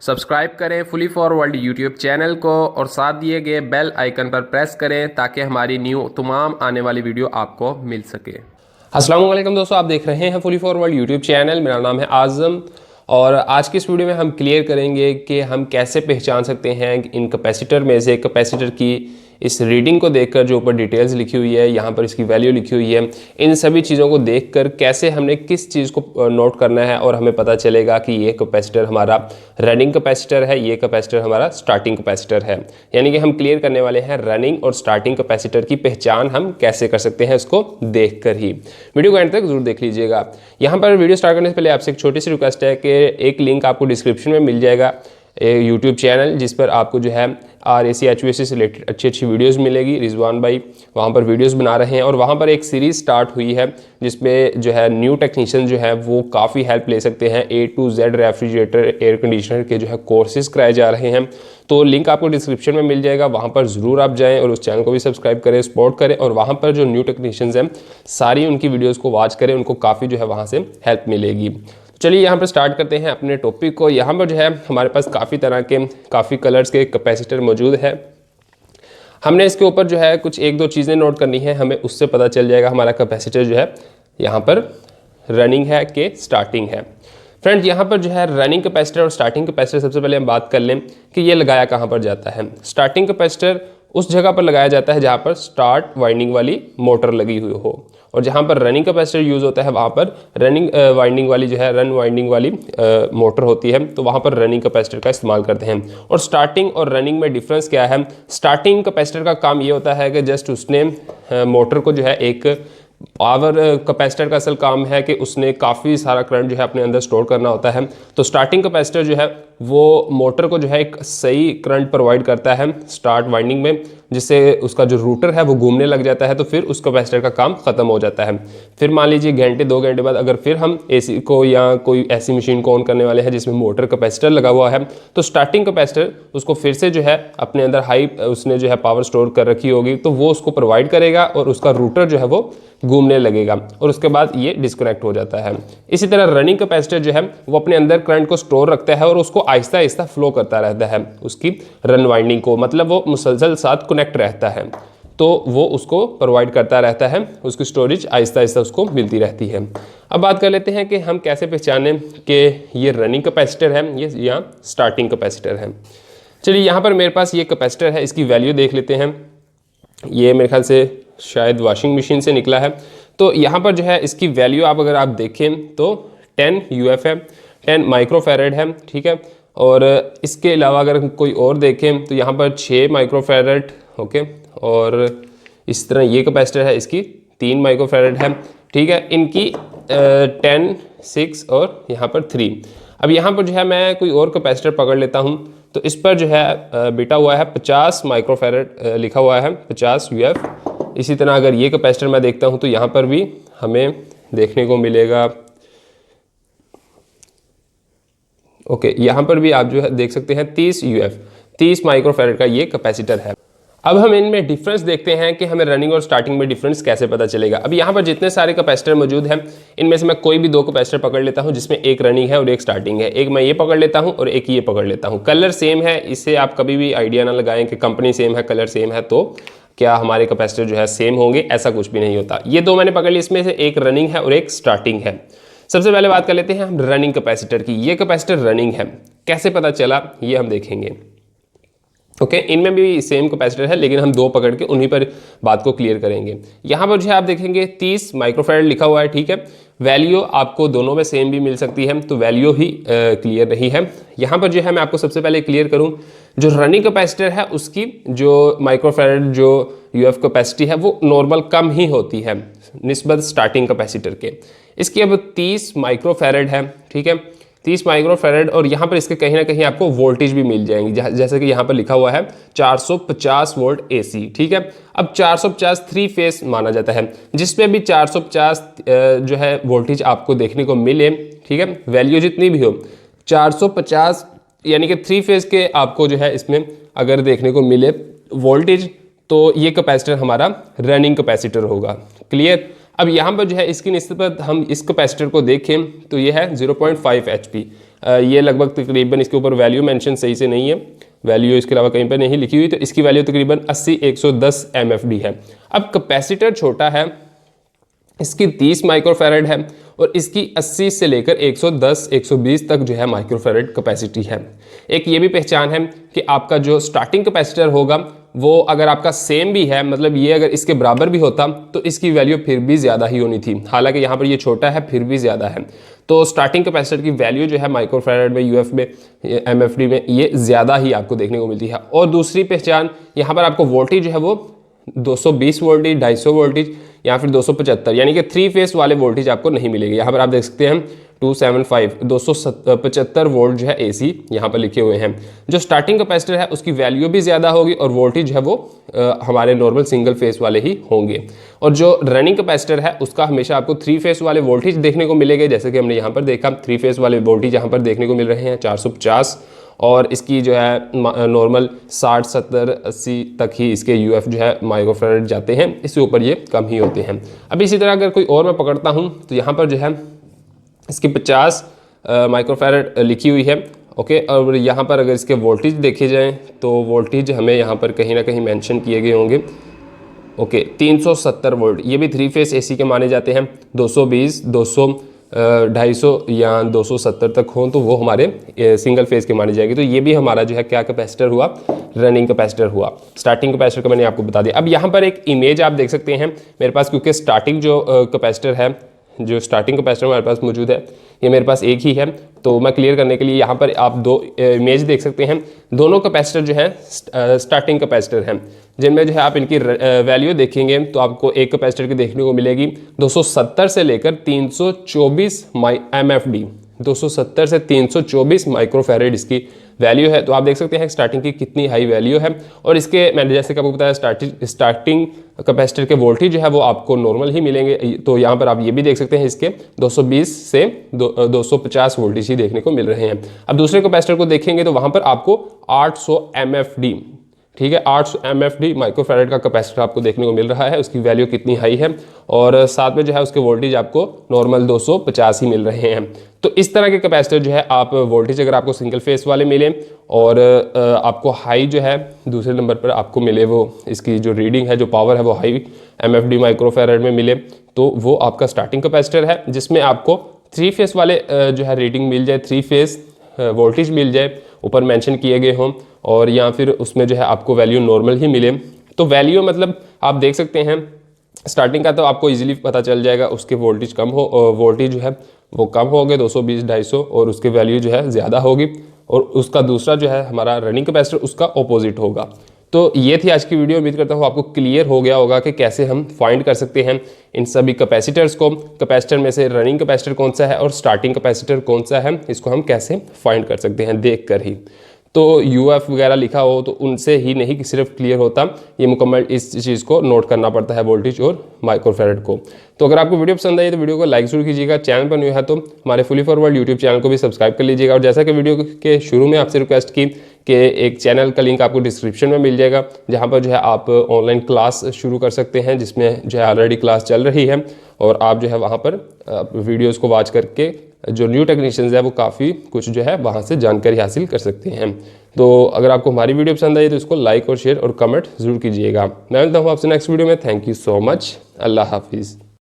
Subscribe करें fully for world YouTube channel को और साथ दिए गए बेल आइकन पर प्रेस करें ताकि हमारी न्यू तमाम आने वाली वीडियो आपको मिल सके। अस्सलाम वालेकुम दोस्तों, आप देख रहे हैं fully for world YouTube channel. मेरा नाम है आज़म और आज की इस वीडियो में हम क्लियर करेंगे कि हम कैसे पहचान सकते हैं इन कैपेसिटर में से कैपेसिटर की इस रीडिंग को देखकर जो ऊपर डिटेल्स लिखी हुई है, यहाँ पर इसकी वैल्यू लिखी हुई है, इन सभी चीज़ों को देखकर कैसे हमने किस चीज़ को नोट करना है और हमें पता चलेगा कि ये कैपेसिटर हमारा रनिंग कैपेसिटर है, ये कैपेसिटर हमारा स्टार्टिंग कैपेसिटर है। यानी कि हम क्लियर करने वाले हैं रनिंग और स्टार्टिंग कैपेसिटर की पहचान हम कैसे कर सकते हैं, इसको देख कर ही। वीडियो को एंड तक जरूर देख लीजिएगा। यहाँ पर वीडियो स्टार्ट करने से पहले आपसे एक छोटी सी रिक्वेस्ट है कि एक लिंक आपको डिस्क्रिप्शन में मिल जाएगा, यूट्यूब चैनल जिस पर आपको जो है RAC HVAC से रिलेटेड अच्छी वीडियोस मिलेगी। रिजवान भाई वहाँ पर वीडियोस बना रहे हैं और वहाँ पर एक सीरीज़ स्टार्ट हुई है जिसमें जो है न्यू टेक्नीशियन जो है वो काफ़ी हेल्प ले सकते हैं। A to Z refrigerator air conditioner के जो है कोर्सेज कराए जा रहे हैं, तो लिंक आपको डिस्क्रिप्शन में मिल जाएगा, वहाँ पर ज़रूर आप जाएँ और उस चैनल को भी सब्सक्राइब करें, सपोर्ट करें और वहाँ पर जो न्यू टेक्नीशियंस हैं सारी उनकी वीडियोज़ को वॉच करें, उनको काफ़ी जो है वहाँ से हेल्प मिलेगी। चलिए यहाँ पर स्टार्ट करते हैं अपने टॉपिक को। यहाँ पर जो है हमारे पास काफ़ी तरह के काफ़ी कलर्स के कैपेसिटर मौजूद है। हमने इसके ऊपर जो है कुछ एक दो चीज़ें नोट करनी है, हमें उससे पता चल जाएगा हमारा कैपेसिटर जो है यहाँ पर रनिंग है कि स्टार्टिंग है। फ्रेंड यहाँ पर जो है रनिंग कैपेसिटर और स्टार्टिंग कैपेसिटर, सबसे पहले हम बात कर लें कि ये लगाया कहाँ पर जाता है। स्टार्टिंग कैपेसिटर उस जगह पर लगाया जाता है जहाँ पर स्टार्ट वाइंडिंग वाली मोटर लगी हुई हो, और जहाँ पर रनिंग कैपेसिटर यूज़ होता है वहाँ पर रनिंग वाइंडिंग वाली जो है रन वाइंडिंग वाली मोटर होती है, तो वहाँ पर रनिंग कैपेसिटर का इस्तेमाल करते हैं। और स्टार्टिंग और रनिंग में डिफरेंस क्या है? स्टार्टिंग कैपेसिटर का काम ये होता है कि जस्ट उसने मोटर को जो है एक पावर कैपेसिटर का असल काम है कि उसने काफ़ी सारा करंट जो है अपने अंदर स्टोर करना होता है, तो स्टार्टिंग कैपेसिटर जो है वो मोटर को जो है एक सही करंट प्रोवाइड करता है स्टार्ट वाइंडिंग में, जिससे उसका जो रूटर है वो घूमने लग जाता है, तो फिर उस कैपेसिटर का काम ख़त्म हो जाता है। फिर मान लीजिए घंटे 2 घंटे बाद अगर फिर हम AC को या कोई ऐसी मशीन को ऑन करने वाले हैं जिसमें मोटर कैपेसिटर लगा हुआ है, तो स्टार्टिंग कैपेसिटर उसको फिर से जो है अपने अंदर हाई उसने जो है पावर स्टोर कर रखी होगी, तो वो उसको प्रोवाइड करेगा और उसका रूटर जो है वो घूमने लगेगा और उसके बाद ये डिस्कनेक्ट हो जाता है। इसी तरह रनिंग कैपेसिटर जो है वो अपने अंदर करंट को स्टोर रखता है और उसको आहिस्ता आहिस्ता फ्लो करता रहता है, उसकी रन वाइंडिंग को, मतलब वो मुसलसल साथ कनेक्ट रहता है, तो वो उसको प्रोवाइड करता रहता है, उसकी स्टोरेज आहिस्ता आहिस्ता उसको मिलती रहती है। अब बात कर लेते हैं कि हम कैसे पहचानें कि ये रनिंग कैपेसिटर है ये या स्टार्टिंग कैपेसिटर है। चलिए यहाँ पर मेरे पास ये कैपेसिटर है, इसकी वैल्यू देख लेते हैं। ये मेरे ख्याल से शायद वॉशिंग मशीन से निकला है, तो यहाँ पर जो है इसकी वैल्यू अगर आप देखें तो 10 UF है, 10 माइक्रोफैरड है, ठीक है। और इसके अलावा अगर कोई और देखें तो यहाँ पर 6 माइक्रोफैरड, ओके। और इस तरह ये कैपेसिटर है, इसकी 3 माइक्रोफैरड है, ठीक है। इनकी 10, 6 और यहाँ पर 3। अब यहाँ पर जो है मैं कोई और कैपेसिटर पकड़ लेता हूँ, तो इस पर जो है बिटा हुआ है 50 माइक्रोफैरड लिखा हुआ है, 50 UF। इसी तरह अगर ये कैपेसिटर मैं देखता हूँ तो यहाँ पर भी हमें देखने को मिलेगा, ओके, यहाँ पर भी आप जो है देख सकते हैं 30 UF, 30 माइक्रोफैरड का ये कैपेसिटर है। अब हम इनमें डिफरेंस देखते हैं कि हमें रनिंग और स्टार्टिंग में डिफरेंस कैसे पता चलेगा। अब यहाँ पर जितने सारे कैपेसिटर मौजूद हैं इनमें से मैं कोई भी 2 कैपेसिटर पकड़ लेता हूँ जिसमें एक रनिंग है और एक स्टार्टिंग है। एक मैं ये पकड़ लेता हूँ और एक ये पकड़ लेता हूँ। कलर सेम है, इससे आप कभी भी आइडिया ना लगाएं कि कंपनी सेम है, कलर सेम है तो क्या हमारे कैपेसिटर जो है सेम होंगे, ऐसा कुछ भी नहीं होता। ये 2 मैंने पकड़ ली, इसमें से एक रनिंग है और एक स्टार्टिंग है। सबसे पहले बात कर लेते हैं हम रनिंग कैपेसिटर की। ये कैपेसिटर रनिंग है, कैसे पता चला ये हम देखेंगे, ओके। इनमें भी सेम कैपेसिटर है लेकिन हम 2 पकड़ के उन्हीं पर बात को क्लियर करेंगे। यहाँ पर जो है आप देखेंगे 30 माइक्रोफैरड लिखा हुआ है, ठीक है। वैल्यू आपको दोनों में सेम भी मिल सकती है, तो वैल्यू ही क्लियर नहीं है। यहाँ पर जो है मैं आपको सबसे पहले क्लियर करूँ, जो रनिंग कैपेसिटर है उसकी जो माइक्रोफैरड जो UF कैपेसिटी है वो नॉर्मल कम ही होती है निस्बत स्टार्टिंग कैपेसिटर के। इसकी अब 30 माइक्रोफैरड है, ठीक है, 30 माइक्रोफैरड। और यहाँ पर इसके कहीं ना कहीं आपको वोल्टेज भी मिल जाएंगी, जैसे कि यहाँ पर लिखा हुआ है 450 वोल्ट AC, ठीक है। अब 450 3 फेस माना जाता है, जिसमें भी 450 जो है वोल्टेज आपको देखने को मिले, ठीक है। वैल्यू जितनी भी हो 450 यानी कि 3 फेस के आपको जो है इसमें अगर देखने को मिले वोल्टेज, तो ये कैपेसिटर हमारा रनिंग कैपेसिटर होगा। क्लियर। अब यहाँ पर जो है इसकी निस्बत हम इस कैपेसिटर को देखें तो ये है 0.5 HP। ये लगभग तकरीबन इसके ऊपर वैल्यू मेंशन सही से नहीं है, वैल्यू इसके अलावा कहीं पर नहीं लिखी हुई, तो इसकी वैल्यू तकरीबन 80-110 MFD है। अब कैपेसिटर छोटा है, इसकी 30 माइक्रोफैरड है और इसकी 80 से लेकर 110-120 तक जो है माइक्रोफैरड कैपेसिटी है। एक ये भी पहचान है कि आपका जो स्टार्टिंग कैपेसिटर होगा वो अगर आपका सेम भी है, मतलब ये अगर इसके बराबर भी होता तो इसकी वैल्यू फिर भी ज़्यादा ही होनी थी, हालांकि यहाँ पर ये छोटा है फिर भी ज़्यादा है। तो स्टार्टिंग कैपेसिटर की वैल्यू जो है माइक्रोफैरड में, UF में, MFD में ये ज़्यादा ही आपको देखने को मिलती है। और दूसरी पहचान, यहाँ पर आपको वोल्टेज जो है वो 220 वोल्टेज, 250 वोल्टेज या फिर 275, यानी कि 3 फेस वाले वोल्टेज आपको नहीं मिलेंगे। यहाँ पर आप देख सकते हैं 275 वोल्ट जो है AC यहाँ पर लिखे हुए हैं। जो स्टार्टिंग कैपेसिटर है उसकी वैल्यू भी ज़्यादा होगी और वोल्टेज है वो हमारे नॉर्मल सिंगल फेस वाले ही होंगे। और जो रनिंग कैपेसिटर है उसका हमेशा आपको 3 फेस वाले वोल्टेज देखने को मिलेंगे, जैसे कि हमने यहाँ पर देखा 3 फेस वाले वोल्टेज यहाँ पर देखने को मिल रहे हैं 450, और इसकी जो है नॉर्मल 60, 70, 80 तक ही इसके UF जो है माइक्रोफैरड जाते हैं, इससे ऊपर ये कम ही होते हैं। अब इसी तरह अगर कोई और मैं पकड़ता हूँ तो यहाँ पर जो है इसकी 50 माइक्रोफैरड लिखी हुई है, ओके। और यहाँ पर अगर इसके वोल्टेज देखे जाएँ तो वोल्टेज हमें यहाँ पर कहीं ना कहीं मेंशन किए गए होंगे, ओके। 370 वोल्ट, ये भी 3 फेस AC के माने जाते हैं। 220, 200, 250 या 270 तक हो तो वो हमारे सिंगल फेज के माने जाएंगे। तो ये भी हमारा जो है क्या कैपेसिटर हुआ, रनिंग कैपेसिटर हुआ। स्टार्टिंग कैपेसिटर का मैंने आपको बता दिया। अब यहाँ पर एक इमेज आप देख सकते हैं मेरे पास, क्योंकि स्टार्टिंग जो कैपेसिटर है, जो स्टार्टिंग कैपेसिटर हमारे पास मौजूद है, ये मेरे पास एक ही है। तो मैं क्लियर करने के लिए यहाँ पर आप 2 इमेज देख सकते हैं। दोनों कैपेसिटर जो है स्टार्टिंग कैपेसिटर हैं, जिनमें जो है आप इनकी वैल्यू देखेंगे तो आपको एक कैपेसिटर की देखने को मिलेगी 270 से लेकर 324 MFD, 270 से 324 माइक्रोफैरड इसकी वैल्यू है। तो आप देख सकते हैं स्टार्टिंग की कितनी हाई वैल्यू है। और इसके मैंने जैसे कि आपको बताया स्टार्टिंग कैपेसिटर के वोल्टेज जो है वो आपको नॉर्मल ही मिलेंगे। तो यहाँ पर आप ये भी देख सकते हैं इसके 220 से 250 वोल्टेज ही देखने को मिल रहे हैं। अब दूसरे कैपेसिटर को देखेंगे तो वहाँ पर आपको 800 MFD, ठीक है, 800 MFD माइक्रोफैरड का कैपेसिटर आपको देखने को मिल रहा है। उसकी वैल्यू कितनी हाई है और साथ में जो है उसके वोल्टेज आपको नॉर्मल 250 ही मिल रहे हैं। तो इस तरह के कैपेसिटर जो है आप वोल्टेज अगर आपको सिंगल फेस वाले मिले और आपको हाई जो है दूसरे नंबर पर आपको मिले, वो इसकी जो रीडिंग है, जो पावर है वो हाई MFD माइक्रोफैरड में मिले, तो वो आपका स्टार्टिंग कैपेसिटर है, जिसमें आपको 3 फेस वाले जो है रीडिंग मिल जाए, 3 फेस वोल्टेज मिल जाए, ऊपर मेंशन किए गए हों, और या फिर उसमें जो है आपको वैल्यू नॉर्मल ही मिले। तो वैल्यू मतलब आप देख सकते हैं स्टार्टिंग का तो आपको इजीली पता चल जाएगा, उसके वोल्टेज कम हो, वोल्टेज जो है वो कम हो गए 220, 250, और उसके वैल्यू जो है ज़्यादा होगी। और उसका दूसरा जो है हमारा रनिंग कैपेसिटर उसका ऑपोजिट होगा। तो ये थी आज की वीडियो। उम्मीद करता हूँ आपको क्लियर हो गया होगा कि कैसे हम फाइंड कर सकते हैं इन सभी कैपेसिटर्स को। कैपेसिटर में से रनिंग कैपेसिटर कौन सा है और स्टार्टिंग कैपेसिटर कौन सा है, इसको हम कैसे फाइंड कर सकते हैं देख कर ही। तो UF वगैरह लिखा हो तो उनसे ही नहीं सिर्फ क्लियर होता, ये मुकम्मल इस चीज़ को नोट करना पड़ता है, वोल्टेज और माइक्रोफैरड को। तो अगर आपको वीडियो पसंद आई तो वीडियो को लाइक जरूर कीजिएगा। चैनल पर न्यू है तो हमारे फुली फॉरवर्ड यूट्यूब चैनल को भी सब्सक्राइब कर लीजिएगा। और जैसा कि वीडियो के शुरू में आपसे रिक्वेस्ट की कि एक चैनल का लिंक आपको डिस्क्रिप्शन में मिल जाएगा, जहाँ पर जो है आप ऑनलाइन क्लास शुरू कर सकते हैं, जिसमें जो है ऑलरेडी क्लास चल रही है, और आप जो है वहाँ पर वीडियोज़ को वॉच करके जो न्यू टेक्नीशियंस है वो काफ़ी कुछ जो है वहाँ से जानकारी हासिल कर सकते हैं। तो अगर आपको हमारी वीडियो पसंद आई तो इसको लाइक और शेयर और कमेंट ज़रूर कीजिएगा। मैं मिलता हूँ आपसे नेक्स्ट वीडियो में। Thank you so much. अल्लाह हाफिज़।